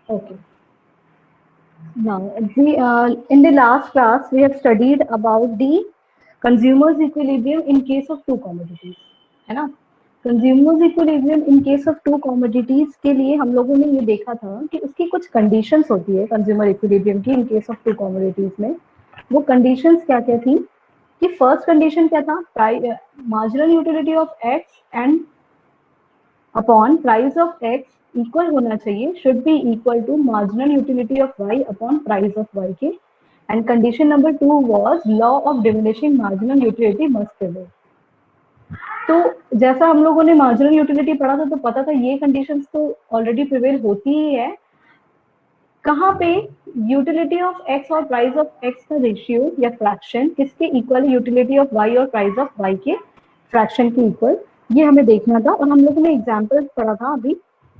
Okay. Now, in the last class, we have studied about the consumer's equilibrium in case of two commodities, है ना? Consumers equilibrium in case of to commodities के लिए हम लोगों ने ये देखा था कि उसकी कुछ कंडीशंस होती है कंज्यूमर इक्विलिब्रियम की in case of to commodities में। वो कंडीशंस क्या क्या थी कि फर्स्ट कंडीशन क्या था, marginal utility of X and upon price of x equal होना चाहिए, should be equal to marginal utility of Y upon price of Y के। And condition number 2 was law of diminishing marginal utility must prevail. तो जैसा हम लोगों ने marginal utility पढ़ा था तो पता था ये कंडीशंस तो ऑलरेडी प्रिवेल होती ही है। कहाँ पे? यूटिलिटी ऑफ एक्स और प्राइस ऑफ एक्स का रेशियो या फ्रैक्शन किसके इक्वल, यूटिलिटी ऑफ वाई और प्राइस ऑफ वाई के फ्रैक्शन के इक्वल, ये हमें देखना था। और हम लोगों ने एग्जाम्पल पढ़ा था अभी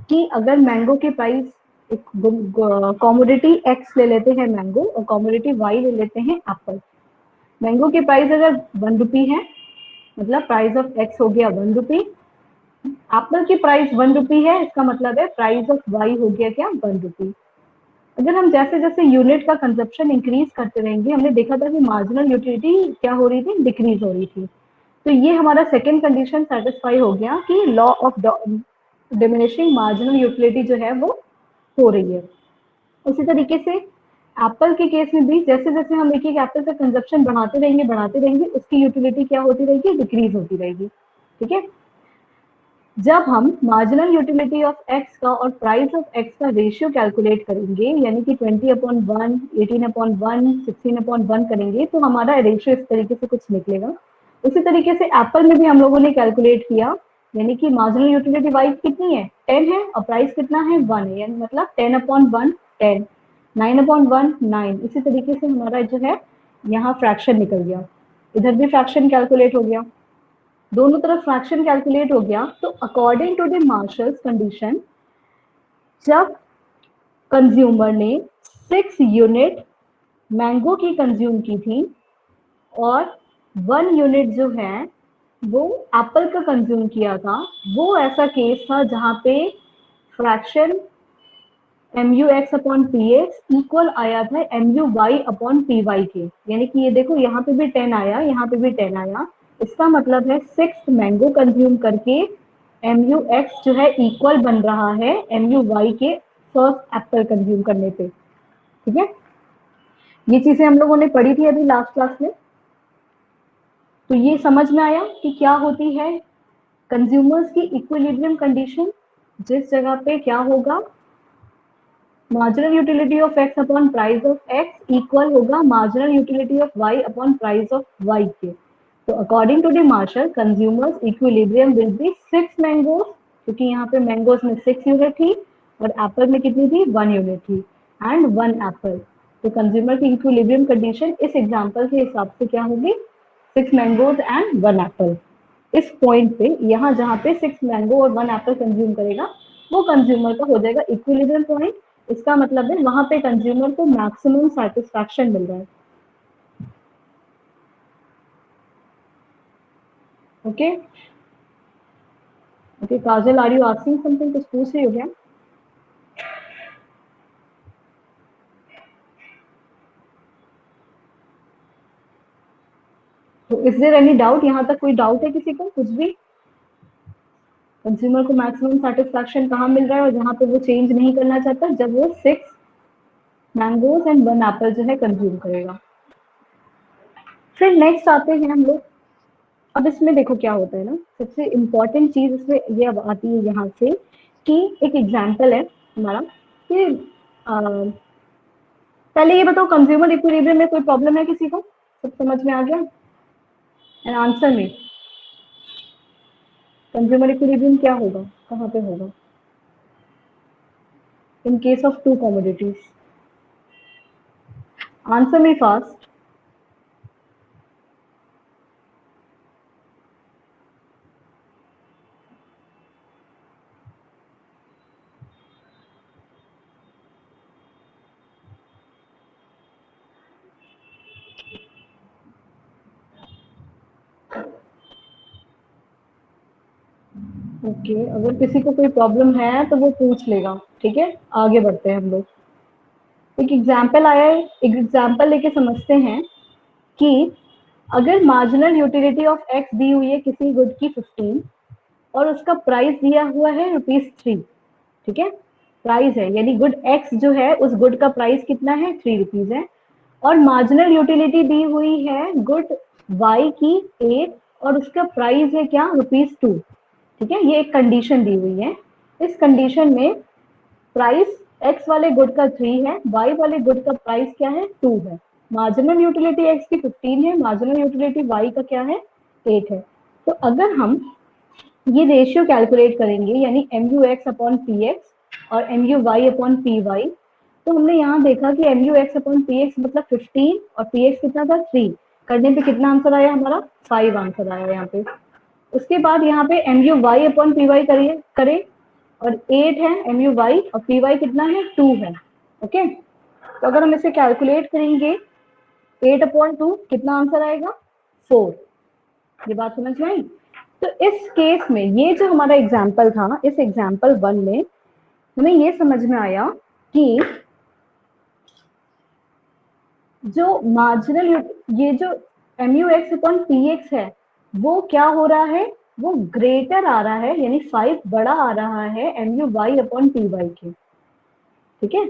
कि अगर मैंगो के प्राइस, कॉमोडिटी एक्स ले लेते हैं मैंगो और कॉमोडिटी वाई ले लेते हैं एप्पल। मैंगो के प्राइस अगर 1 रुपी है, मतलब प्राइस ऑफ एक्स हो गया 1 रुपी, एप्पल की प्राइस 1 रुपी है, इसका मतलब है प्राइस ऑफ वाई हो गया क्या, 1 रुपी। अगर हम जैसे जैसे यूनिट का कंजप्शन इंक्रीज करते रहेंगे, हमने देखा था कि मार्जिनल यूटिलिटी क्या हो रही थी, डिक्रीज हो रही थी। तो ये हमारा सेकेंड कंडीशन सेटिस्फाई हो गया कि law of diminishing marginal utility जो है वो हो रही है। उसी तरीके से एप्पल के केस में भी जैसे जैसे हम एक एक एप्पल का कंजप्शन बढ़ाते रहेंगे उसकी यूटिलिटी क्या होती रहेगी, डिक्रीज होती रहेगी। ठीक है। जब हम मार्जिनल यूटिलिटी ऑफ एक्स का और प्राइस ऑफ एक्स का रेशियो कैलकुलेट करेंगे, यानी कि 20/1, 18/1, 16/1 करेंगे, तो हमारा रेशियो इस तरीके से कुछ निकलेगा। उसी तरीके से एप्पल में भी हम लोगों ने कैलकुलेट किया, यानी कि मार्जिनल यूटिलिटी वाई कितनी है, 10 है, और प्राइस कितना है, 1 है, यानी मतलब 10/1 10, 9/1 9। इसी तरीके से हमारा जो है यहाँ फ्रैक्शन निकल गया, इधर भी फ्रैक्शन कैलकुलेट हो गया, दोनों तरफ फ्रैक्शन कैलकुलेट हो गया। तो according to the Marshall's condition, जब कंज्यूमर ने 6 यूनिट मैंगो की कंज्यूम की थी और 1 यूनिट जो है वो एप्पल का कंज्यूम किया था, वो ऐसा केस था जहां पे fraction mu x upon P x equal आया था mu y upon P Y के। यानी कि ये देखो यहाँ पे भी 10 आया, यहाँ पे भी 10 आया, इसका मतलब है 6 मैंगो कंज्यूम करके mu x जो है इक्वल बन रहा है mu y के फर्स्ट एप्पल कंज्यूम करने पे। ठीक है, ये चीजें हम लोगों ने पढ़ी थी अभी लास्ट क्लास में। तो ये समझ में आया कि क्या होती है कंज्यूमर्स की इक्विलिब्रियम कंडीशन, जिस जगह पे क्या होगा, marginal utility of x upon price of x equal होगा marginal utility of Y upon price of Y के। तो according to the Marshall, consumers equilibrium will be 6 mangoes, क्योंकि यहाँ पे मैंगोज में 6 यूनिट थी और एप्पल में कितनी थी, 1 यूनिट थी, एंड 1 एप्पल। तो कंज्यूमर की इक्विलिब्रियम कंडीशन इस एग्जाम्पल के हिसाब से क्या होगी, 6 मैंगोज एंड 1 एप्पल। इस पॉइंट पे, यहाँ जहाँ पे 6 मैंगो और 1 एप्पल कंज्यूम करेगा, वो कंज्यूमर का हो जाएगा इक्विलिब्रियम पॉइंट। इसका मतलब है वहां पे कंज्यूमर को मैक्सिमम सेटिस्फैक्शन मिल रहा है। Okay okay, Kajal, are you asking something, कुछ पूछ रही हो क्या? तो इज देयर एनी डाउट, यहाँ तक कोई डाउट है किसी को, कुछ भी? कंज्यूमर को मैक्सिमम सेटिस्फैक्शन कहाँ मिल रहा है और जहाँ पे वो चेंज नहीं करना चाहता, जब वो 6 मैंगोज एंड 1 एप्पल जो है कंज्यूम करेगा। फिर नेक्स्ट आते हैं हम लोग। अब इसमें देखो क्या होता है ना, सबसे इम्पोर्टेंट चीज इसमें ये अब आती है यहाँ से कि एक एग्जाम्पल है हमारा कि पहले ये बताओ, कंज्यूमर इक्विलिब्रियम में कोई प्रॉब्लम है किसी को? सब समझ में आ गया? एंड आंसर में कंज्यूमर इक्विलिब्रियम क्या होगा, कहाँ पे होगा in case of to commodities? Answer में फास्ट। ओके, अगर किसी को कोई प्रॉब्लम है तो वो पूछ लेगा, ठीक है। आगे बढ़ते हैं हम लोग। एक एग्जाम्पल आया है, एक एग्जाम्पल लेके समझते हैं कि अगर मार्जिनल यूटिलिटी ऑफ एक्स दी हुई है किसी गुड की 15 और उसका प्राइस दिया हुआ है ₹3, ठीक है। प्राइस है यानी गुड एक्स जो है उस गुड का प्राइस कितना है, ₹3 है। और मार्जिनल यूटिलिटी दी हुई है गुड वाई की 8 और उसका प्राइस है क्या, ₹2, ठीक है। ये एक कंडीशन दी हुई है। इस कंडीशन में प्राइस एक्स वाले गुड का 3 है, वाई वाले गुड का प्राइस क्या है, 2 है। मार्जिनल यूटिलिटी एक्स की 15 है, मार्जिनल यूटिलिटी वाई का क्या है, 8 है। तो अगर हम ये रेशियो कैलकुलेट करेंगे यानी M U x upon P x और M U Y upon P y, तो हमने यहाँ देखा कि M U x upon P x मतलब 15 और पी एक्स कितना था, 3। करने पे कितना आंसर आया हमारा, 5 आंसर आया यहाँ पे। उसके बाद यहाँ पे M U Y upon P Y करिए करें, और 8 है एम यू वाई और पी वाई कितना है, 2 है। ओके, तो अगर हम इसे कैलकुलेट करेंगे 8/2 कितना आंसर आएगा, 4। ये बात समझ में आई। तो इस केस में ये जो हमारा एग्जाम्पल था, इस एग्जाम्पल 1 में हमें ये समझ में आया कि जो मार्जिनल ये जो M U x upon P X है वो क्या हो रहा है, वो ग्रेटर आ रहा है यानी 5 बड़ा आ रहा है M U Y upon P Y के, ठीक है।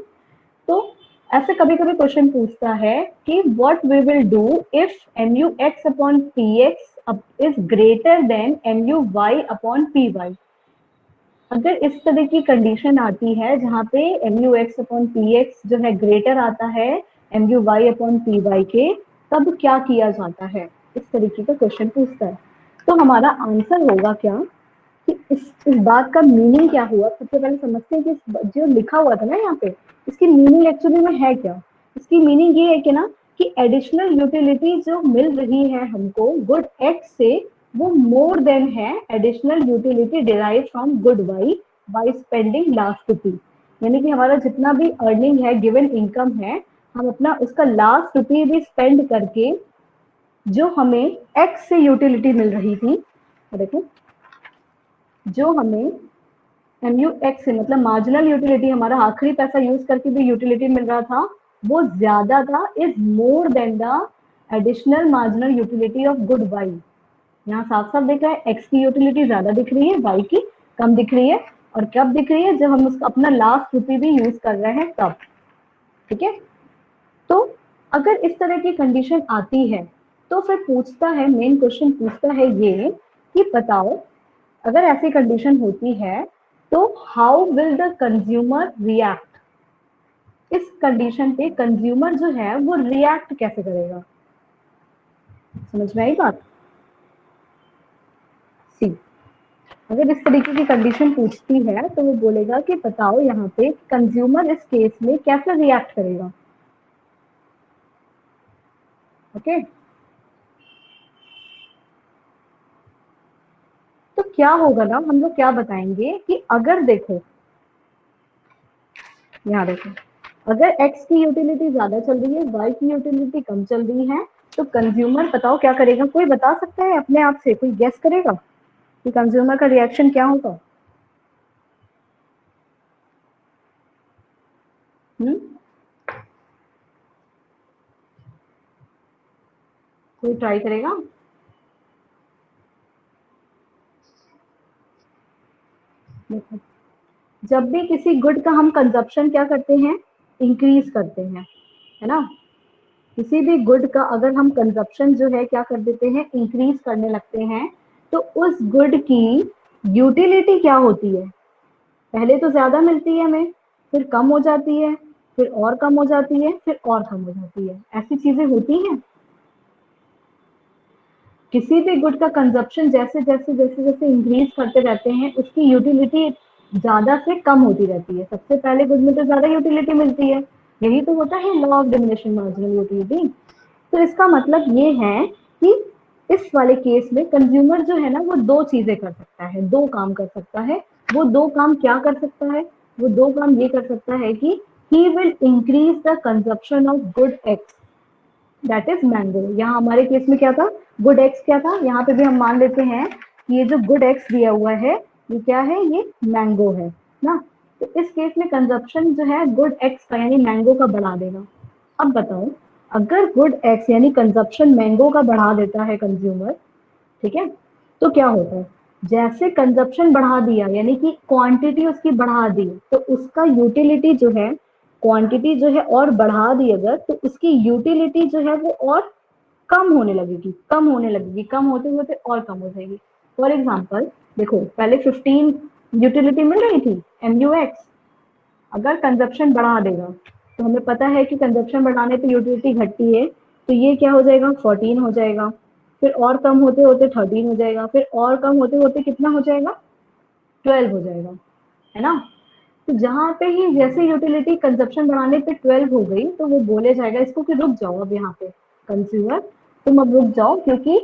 तो ऐसे कभी कभी क्वेश्चन पूछता है कि what we will do if M U x upon P X is greater than M U Y upon P Y. अगर इस तरह की कंडीशन आती है जहाँ पे M U x upon P X जो है ग्रेटर आता है M U Y upon P Y के, तब क्या किया जाता है, इस तरीके का क्वेश्चन पूछता है। तो हमारा आंसर होगा क्या कि इस बात का मीनिंग क्या हुआ। सबसे पहले समझते हैं कि जो लिखा हुआ था ना यहाँ पे, इसकी मीनिंग एक्चुअली में है क्या। इसकी मीनिंग ये है कि ना कि एडिशनल यूटिलिटी जो मिल रही है हमको गुड एक्स से, वो मोर देन है additional utility derive from good y by spending last rupee. यानी कि हमारा जितना भी अर्निंग है, गिवन इनकम है, हम अपना उसका लास्ट रुपी भी स्पेंड करके जो हमें एक्स से यूटिलिटी मिल रही थी, देखो जो हमें एम यू एक्स से मतलब मार्जिनल यूटिलिटी, हमारा आखिरी पैसा यूज करके भी यूटिलिटी मिल रहा था, वो ज्यादा था, is more than the additional marginal utility of good Y. यहाँ साफ साफ दिख रहा है एक्स की यूटिलिटी ज्यादा दिख रही है, वाई की कम दिख रही है। और कब दिख रही है, जब हम उसका अपना लास्ट रुपी भी यूज कर रहे हैं तब, ठीक है। तो अगर इस तरह की कंडीशन आती है तो फिर पूछता है, मेन क्वेश्चन पूछता है ये कि बताओ अगर ऐसी कंडीशन होती है तो how will the consumer react. इस कंडीशन पे कंज्यूमर जो है वो रिएक्ट कैसे करेगा, समझ में आई बात। सी, अगर इस तरीके की कंडीशन पूछती है तो वो बोलेगा कि बताओ यहाँ पे कंज्यूमर इस केस में कैसे रिएक्ट करेगा। ओके, तो क्या होगा ना, हम लोग क्या बताएंगे कि अगर देखो यहाँ देखो, अगर x की यूटिलिटी ज्यादा चल रही है, y की यूटिलिटी कम चल रही है, तो कंज्यूमर बताओ क्या करेगा। कोई बता सकता है अपने आप से, कोई गेस करेगा कि कंज्यूमर का रिएक्शन क्या होगा। कोई ट्राई करेगा। देखो, जब भी किसी गुड का हम कंजप्शन क्या करते हैं, इंक्रीज करते हैं, है ना। किसी भी गुड का अगर हम कंजप्शन जो है क्या कर देते हैं, इंक्रीज करने लगते हैं, तो उस गुड की यूटिलिटी क्या होती है, पहले तो ज्यादा मिलती है हमें, फिर कम हो जाती है, फिर और कम हो जाती है, फिर और कम हो जाती है, ऐसी चीजें होती हैं। किसी भी गुड का कंजप्शन जैसे जैसे जैसे जैसे इंक्रीज करते रहते हैं, उसकी यूटिलिटी ज्यादा से कम होती रहती है। सबसे पहले गुड में तो ज्यादा यूटिलिटी मिलती है, यही तो होता है law of diminishing marginal utility. तो इसका मतलब ये है कि इस वाले केस में कंज्यूमर जो है ना वो दो चीजें कर सकता है, दो काम कर सकता है। वो दो काम क्या कर सकता है, वो दो काम ये कर सकता है कि he will increase the consumption of good x, that is mango. यहाँ हमारे केस में क्या था, गुड एक्स क्या था, यहाँ पे भी हम मान लेते हैं कि ये जो गुड एक्स दिया हुआ है ये क्या है, ये मैंगो है ना। तो इस केस में कंजप्शन जो है गुड एक्स का यानी मैंगो का बढ़ा देगा। अब बताओ, अगर गुड एक्स यानी कंजप्शन मैंगो का बढ़ा देता है कंज्यूमर, ठीक है, तो क्या होता है, जैसे कंजप्शन बढ़ा दिया यानी कि क्वांटिटी उसकी बढ़ा दी, तो उसका यूटिलिटी जो है, क्वांटिटी जो है और बढ़ा दी अगर, तो उसकी यूटिलिटी जो है वो और कम होने लगेगी, कम होने लगेगी, कम होते होते और कम हो जाएगी। फॉर एग्जाम्पल देखो, पहले 15 यूटिलिटी मिल रही थी MUX, अगर कंजप्शन बढ़ा देगा, तो हमें पता है कि कंजप्शन बढ़ाने पे यूटिलिटी घटती है, तो ये क्या हो जाएगा, 14 हो जाएगा, फिर और कम होते होते 13 हो जाएगा, फिर और कम होते होते कितना हो जाएगा, 12 हो जाएगा, है ना। तो जहां पे ही जैसे यूटिलिटी कंजप्शन बढ़ाने पे 12 हो गई, तो वो बोले जाएगा इसको कि रुक जाओ, अब यहाँ पे कंज्यूमर तुम अब रुक जाओ, क्योंकि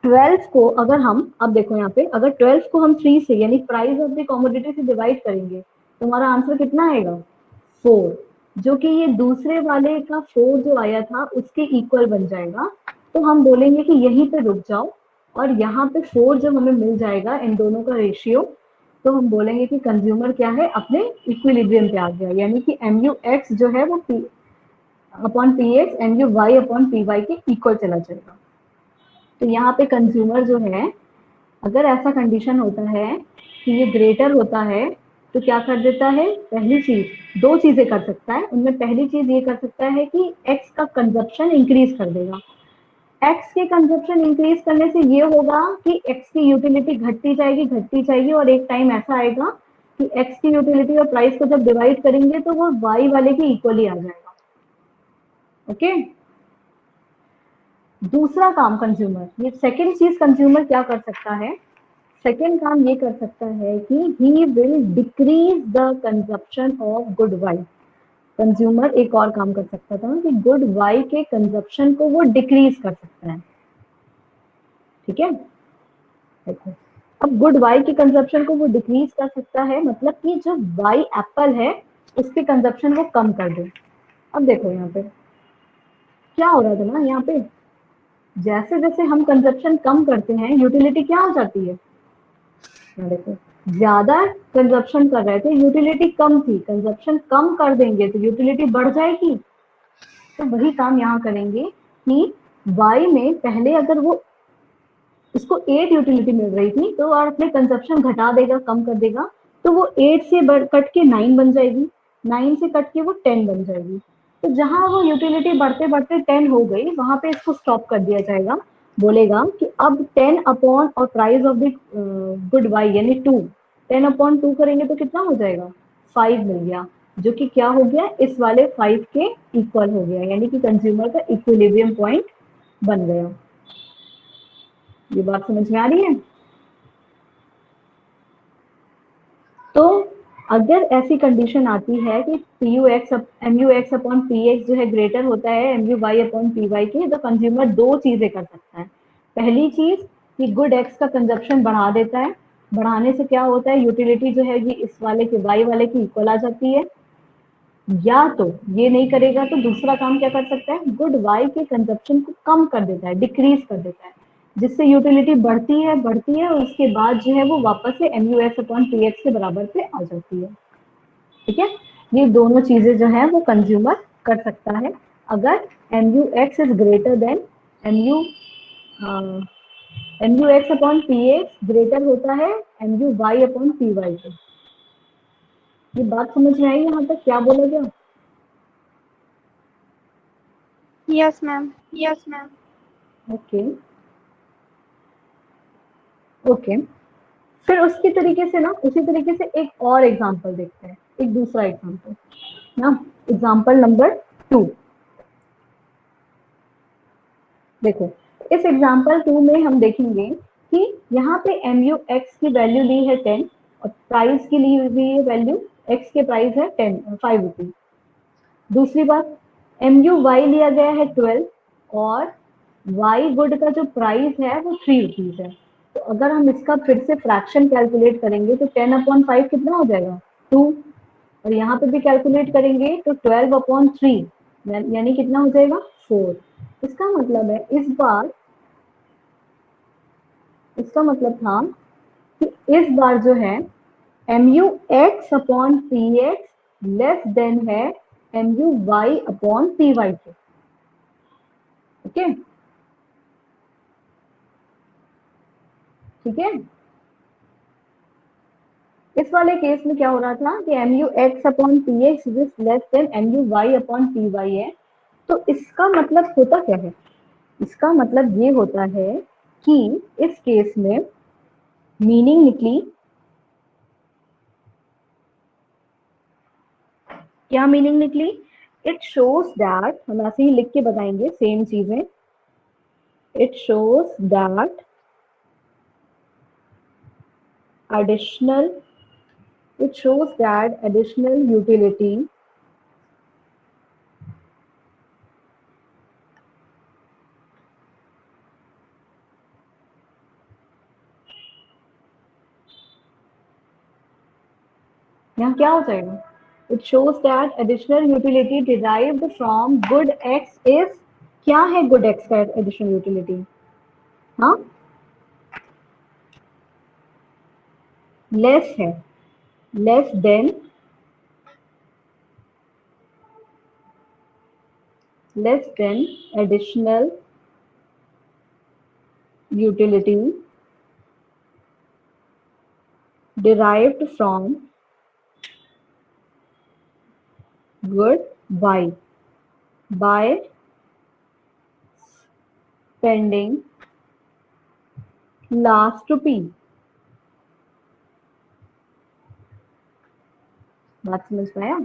12 को अगर हम, अब देखो यहाँ पे, अगर 12 को हम 3 से यानी प्राइस ऑफ द कमोडिटी से डिवाइड करेंगे, तो हमारा आंसर कितना आएगा, 4, जो कि ये दूसरे वाले का 4 जो आया था उसके इक्वल बन जाएगा। तो हम बोलेंगे कि यहीं पे रुक जाओ, और यहाँ पे 4 जब हमें मिल जाएगा इन दोनों का रेशियो, तो हम बोलेंगे कि कंज्यूमर क्या है, अपने इक्विलिब्रियम पे आ गया, यानी कि MUX जो है वो P upon PX MUY upon PY के इक्वल चला जाएगा। तो यहाँ पे कंज्यूमर जो है, अगर ऐसा कंडीशन होता है कि ये ग्रेटर होता है, तो क्या कर देता है, पहली चीज, दो चीजें कर सकता है, उनमें पहली चीज ये कर सकता है कि एक्स का कंजप्शन इंक्रीज कर देगा। एक्स के कंजप्शन इंक्रीज करने से ये होगा कि एक्स की यूटिलिटी घटती जाएगी, और एक टाइम ऐसा आएगा कि एक्स की यूटिलिटी और प्राइस को जब डिवाइड करेंगे तो वो वाई वाले के इक्वली आ जाएगा। ओके, दूसरा काम कंज्यूमर, ये सेकेंड चीज कंज्यूमर क्या कर सकता है, सेकेंड काम ये कर सकता है कि he will decrease the consumption of good Y. Consumer एक और काम कर सकता था कि गुड वाई के कंजप्शन को वो डिक्रीज कर सकता है। ठीक है, देखो, अब गुड वाई के कंजप्शन को वो डिक्रीज कर सकता है, मतलब कि जो वाई एप्पल है उसके कंजप्शन वो कम कर दे। अब देखो यहाँ पे क्या हो रहा था ना, यहाँ पे जैसे जैसे हम कंजप्शन कम करते हैं, यूटिलिटी क्या हो जाती है, देखो, ज्यादा कंजप्शन कर रहे थे, यूटिलिटी कम थी, कंजप्शन कम कर देंगे तो यूटिलिटी बढ़ जाएगी। तो वही काम यहाँ करेंगे कि y में पहले अगर वो इसको 8 यूटिलिटी मिल रही थी, तो और अपने कंजप्शन घटा देगा, कम कर देगा, तो वो 8 से कट के 9 बन जाएगी, 9 से कट के वो 10 बन जाएगी। तो जहां वो यूटिलिटी बढ़ते बढ़ते 10 हो गई, वहां पे इसको स्टॉप कर दिया जाएगा, बोलेगा कि अब 10 अपॉन और price of the good Y यानी 2, 10 अपॉन 2 करेंगे तो कितना हो जाएगा, 5 मिल गया, जो कि क्या हो गया, इस वाले 5 के इक्वल हो गया, यानी कि कंज्यूमर का इक्विलिब्रियम पॉइंट बन गया। ये बात समझ में आ रही है। तो अगर ऐसी कंडीशन आती है कि MUX अपॉन PX जो है ग्रेटर होता है MUY अपॉन PY के, तो कंज्यूमर दो चीजें कर सकता है। पहली चीज कि गुड एक्स का कंजप्शन बढ़ा देता है, बढ़ाने से क्या होता है, यूटिलिटी जो है ये इस वाले के वाई वाले की इक्वल आ जाती है। या तो ये नहीं करेगा तो दूसरा काम क्या कर सकता है, गुड वाई के कंजप्शन को कम कर देता है, डिक्रीज कर देता है, जिससे यूटिलिटी बढ़ती है और उसके बाद जो है वो वापस से MUX अपॉन PX के बराबर पे आ जाती है। ठीक है, ये दोनों चीजें जो है वो कंज्यूमर कर सकता है, अगर MUX is greater then MU MUX upon PX greater होता है MUY अपॉन PY के। ये बात समझ में आई यहाँ तक क्या बोला गया। Yes ma'am. ओके ओके, फिर उसकी तरीके से ना, उसी तरीके से एक और एग्जांपल देखते हैं, एक दूसरा एग्जांपल ना, एग्जांपल नंबर 2। देखो, इस एग्जांपल 2 में हम देखेंगे कि यहाँ पे MUX की वैल्यू ली है 10 और प्राइस की ली हुई है वैल्यू, x के प्राइस है 5 रुपीज। दूसरी बात, MUY लिया गया है 12 और Y गुड का जो प्राइस है वो 3 रुपीज है। तो अगर हम इसका फिर से फ्रैक्शन कैलकुलेट करेंगे तो 10 अपॉन 5 कितना हो जाएगा, 2, और यहाँ पे भी कैलकुलेट करेंगे तो 12 अपॉन 3 यानी कितना हो जाएगा, 4। इसका मतलब है, इस बार इसका मतलब था कि इस बार जो है mu x upon P X less than है mu y upon P Y के। ओके, ठीक है। इस वाले केस में क्या हो रहा था कि mu x upon P X is less than mu y upon P Y है। तो इसका मतलब होता क्या है? इसका मतलब ये होता है कि इस केस में मीनिंग निकली, क्या मीनिंग निकली? इट शोज दैट, हम ऐसे ही लिख के बताएंगे सेम चीजें। It shows that additional it shows that additional utility यहाँ क्या हो जाएगा? It shows that additional utility derived from good x is, क्या है good x का additional utility? हाँ, less है, less than additional utility derived from good y by spending last to p। बात समझ में आया?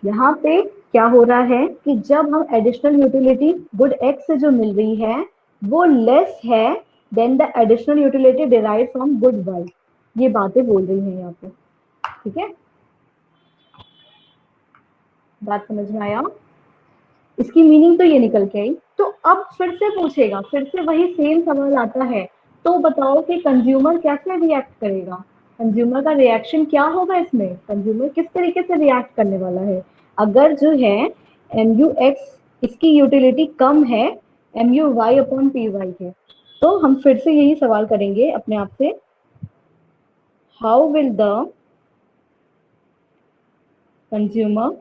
यहाँ पे क्या हो रहा है कि जब हम एडिशनल यूटिलिटी गुड एक्स से जो मिल रही है वो लेस है than the additional utility derive from good Y, ये बातें बोल रही है यहाँ पे। ठीक है, बात समझ में आया? इसकी मीनिंग तो ये निकल के आई। तो अब फिर से पूछेगा, फिर से वही सेम सवाल आता है, तो बताओ कि कंज्यूमर कैसे रिएक्ट करेगा? कंज्यूमर का रिएक्शन क्या होगा इसमें? कंज्यूमर किस तरीके से रिएक्ट करने वाला है अगर जो है एम यू एक्स इसकी यूटिलिटी कम है M U Y upon P Y के? तो हम फिर से यही सवाल करेंगे अपने आप से, how will the consumer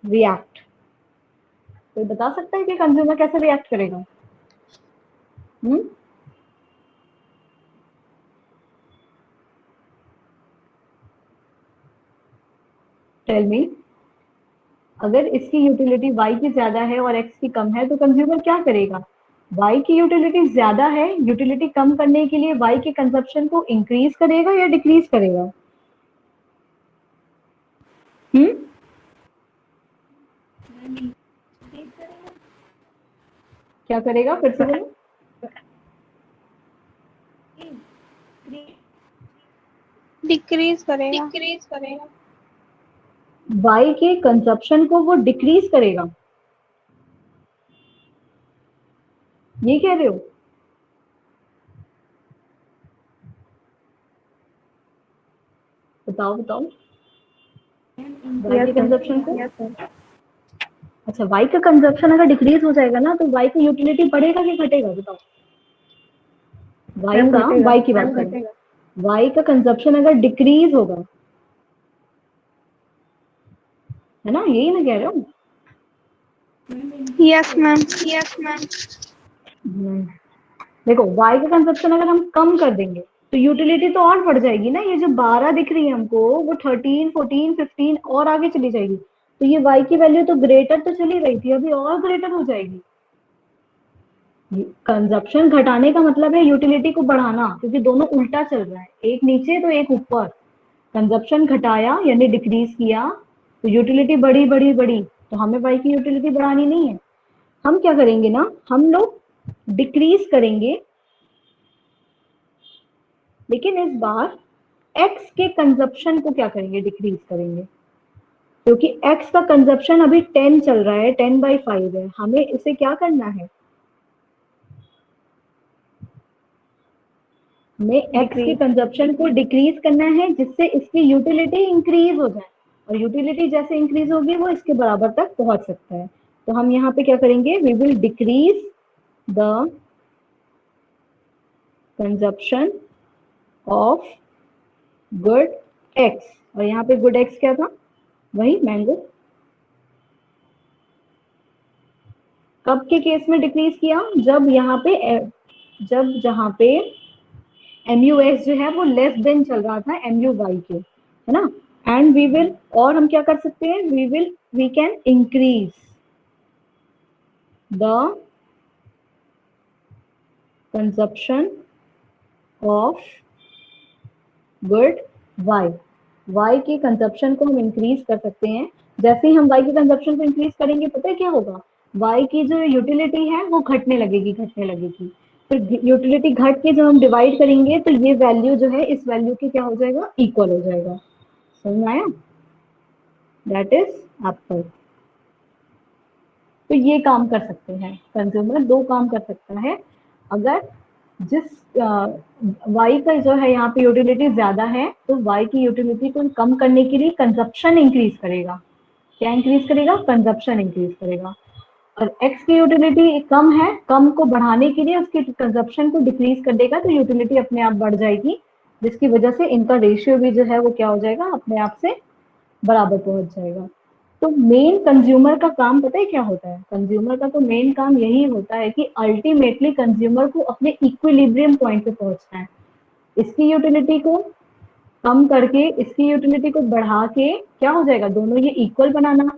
react? कोई बता सकता है कि कंज्यूमर कैसे रिएक्ट करेगा? टेल मी, अगर इसकी यूटिलिटी y की ज्यादा है और x की कम है तो कंज्यूमर क्या करेगा? y की यूटिलिटी ज्यादा है, यूटिलिटी कम करने के लिए y के कंजप्शन को इंक्रीज करेगा या डिक्रीज करेगा? हम्म, क्या करेगा फिर से बोलो? डिक्रीज करेगा। y के कंजप्शन को वो डिक्रीज करेगा, ये कह रहे हो? बताओ बताओ, y के कंजप्शन को। अच्छा, y का कंजप्शन अगर डिक्रीज हो जाएगा ना तो y की यूटिलिटी बढ़ेगा कि घटेगा? बताओ। y की बात करें, y का कंजप्शन अगर डिक्रीज होगा, है ना, यही ना कह रहे हो? Yes ma'am. देखो, y का कंजप्शन अगर हम कम कर देंगे तो यूटिलिटी तो और बढ़ जाएगी ना। ये जो 12 दिख रही है हमको वो 13, 14, 15 और आगे चली जाएगी। तो ये y की वैल्यू तो ग्रेटर तो चली रही थी, अभी और ग्रेटर हो जाएगी। कंजप्शन घटाने का मतलब है यूटिलिटी को बढ़ाना, क्योंकि दोनों उल्टा चल रहा है, एक नीचे तो एक ऊपर। कंजप्शन घटाया यानी डिक्रीज किया तो यूटिलिटी बढ़ी बढ़ी बढ़ी, तो हमें y की यूटिलिटी बढ़ानी नहीं है। हम क्या करेंगे ना, हम लोग डिक्रीज करेंगे, लेकिन इस बार x के कंजप्शन को क्या करेंगे? डिक्रीज करेंगे, क्योंकि x का कंजप्शन अभी 10 चल रहा है, 10/5 है। हमें इसे क्या करना है? हमें x के कंजप्शन को डिक्रीज करना है जिससे इसकी यूटिलिटी इंक्रीज हो जाए, और यूटिलिटी जैसे इंक्रीज होगी वो इसके बराबर तक पहुंच सकता है। तो हम यहाँ पे क्या करेंगे? We will decrease the consumption of good X, और यहाँ पे गुड एक्स क्या था, वही मैंगो। कब के केस में डिक्रीज किया, जब यहाँ पे जहाँ पे MUX जो है वो लेस देन चल रहा था MUY के, है ना। एंड वी विल, और हम क्या कर सकते हैं, we can increase the consumption of good Y. Y के कंजप्शन को हम इंक्रीज कर सकते हैं। जैसे ही हम वाई के कंजप्शन को इंक्रीज करेंगे, पता है क्या होगा, वाई की जो यूटिलिटी है वो घटने लगेगी। फिर यूटिलिटी घट के जब हम डिवाइड करेंगे तो ये वैल्यू जो है इस वैल्यू के क्या हो जाएगा, इक्वल हो जाएगा। समझ में आया, दैट इज एप्पल। तो ये काम कर सकते हैं कंज्यूमर, दो काम कर सकता है। अगर जिस वाई का जो है यहाँ पे यूटिलिटी ज्यादा है तो वाई की यूटिलिटी को कम करने के लिए कंजप्शन इंक्रीज करेगा। क्या इंक्रीज करेगा, कंजप्शन इंक्रीज करेगा। और एक्स की यूटिलिटी कम है, कम को बढ़ाने के लिए उसके कंजप्शन को डिक्रीज कर देगा, तो यूटिलिटी अपने आप बढ़ जाएगी, जिसकी वजह से इनका रेशियो भी जो है वो क्या हो जाएगा, अपने आप से बराबर पहुंच जाएगा। तो मेन कंज्यूमर का काम पता है क्या होता है, कंज्यूमर का तो मेन काम यही होता है कि अल्टीमेटली कंज्यूमर को अपने इक्विलिब्रियम पॉइंट पे पहुंचना है। इसकी यूटिलिटी को कम करके इसकी यूटिलिटी को बढ़ा के क्या हो जाएगा, दोनों ये इक्वल बनाना।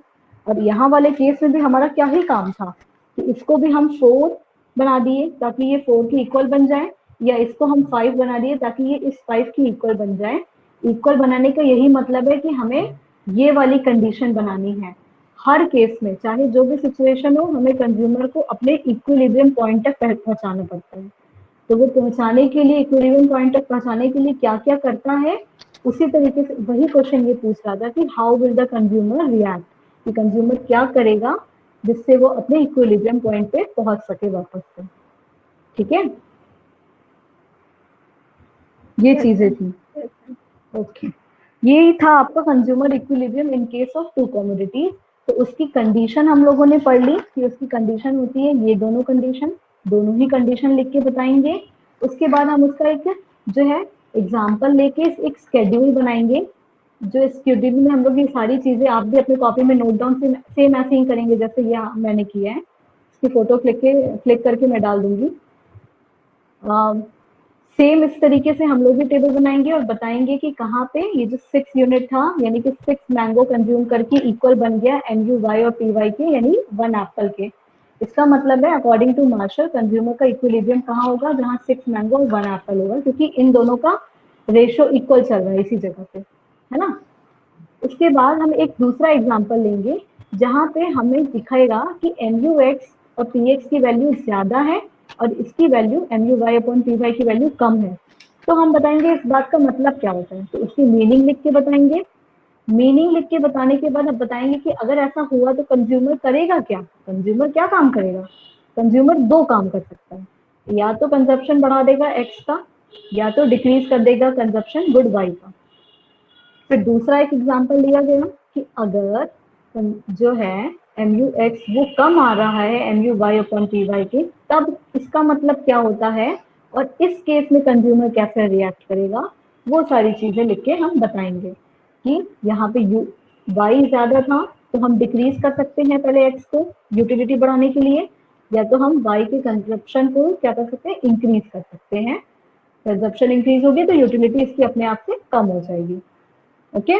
और यहाँ वाले केस में भी हमारा क्या ही काम था कि इसको भी हम 4 बना दिए ताकि ये 4 की इक्वल बन जाए, या इसको हम 5 बना दिए ताकि ये इस 5 की इक्वल बन जाए। इक्वल बनाने का यही मतलब है कि हमें ये वाली कंडीशन बनानी है। हर केस में चाहे जो भी सिचुएशन हो, हमें कंज्यूमर को अपने इक्विलिब्रियम पॉइंट तक पहुंचाना पड़ता है। तो वो पहुंचाने के लिए, इक्विलिब्रियम पॉइंट तक पहुंचाने के लिए क्या क्या करता है, उसी तरीके से वही क्वेश्चन ये पूछ रहा था कि how will the consumer react, कि कंज्यूमर क्या करेगा जिससे वो अपने इक्विलिब्रियम पॉइंट पे पहुंच सके वापस से। ठीक है, ये चीजें थी। ओके, ये था आपका consumer equilibrium in case of to commodities. तो उसकी कंडीशन हम लोगों ने पढ़ ली कि उसकी कंडीशन होती है ये दोनों कंडीशन, दोनों ही कंडीशन लिख के बताएंगे। उसके बाद हम उसका एक जो है एग्जाम्पल लेके एक स्केड्यूल बनाएंगे। जो स्केड्यूल में हम लोग ये सारी चीजें आप भी अपनी कॉपी में नोट डाउन सेम ऐसे ही करेंगे जैसे ये मैंने किया है। इसकी फोटो क्लिक करके मैं डाल दूंगी। सेम इस तरीके से हम लोग भी टेबल बनाएंगे और बताएंगे कि कहाँ पे ये जो 6 यूनिट था यानी कि 6 मैंगो कंज्यूम करके इक्वल बन गया MUY और PY के, यानी 1 एप्पल के। इसका मतलब है अकॉर्डिंग टू मार्शल कंज्यूमर का इक्विलिब्रियम कहाँ होगा, जहाँ 6 मैंगो और 1 एप्पल होगा, क्योंकि इन दोनों का रेशियो इक्वल चल रहा है इसी जगह पे, है ना। उसके बाद हम एक दूसरा एग्जाम्पल लेंगे जहाँ पे हमें दिखाएगा कि MUX और PX की वैल्यू ज्यादा है और इसकी वैल्यू MUY अपॉन PY की वैल्यू कम है। तो हम बताएंगे इस बात का मतलब क्या होता है, तो उसकी मीनिंग लिख के बताएंगे। मीनिंग लिख के बताने के बाद अब बताएंगे कि अगर ऐसा हुआ तो कंज्यूमर करेगा क्या, कंज्यूमर क्या काम करेगा। कंज्यूमर दो काम कर सकता है, या तो कंजप्शन बढ़ा देगा एक्स का, या तो डिक्रीज कर देगा कंजप्शन गुड वाई का। फिर दूसरा एक एग्जांपल लिया गया कि अगर जो है MUX वो कम आ रहा है MUY अपॉन PY के, तब इसका मतलब क्या होता है और इस केस में कंज्यूमर कैसे रिएक्ट करेगा, वो सारी चीजें लिख के हम बताएंगे कि यहाँ पे Y ज्यादा था तो हम डिक्रीज कर सकते हैं पहले X को यूटिलिटी बढ़ाने के लिए, या तो हम Y के कंजप्शन को क्या कर सकते हैं, इंक्रीज कर सकते हैं। कंजप्शन इंक्रीज होगी तो यूटिलिटी इसकी अपने आप से कम हो जाएगी। ओके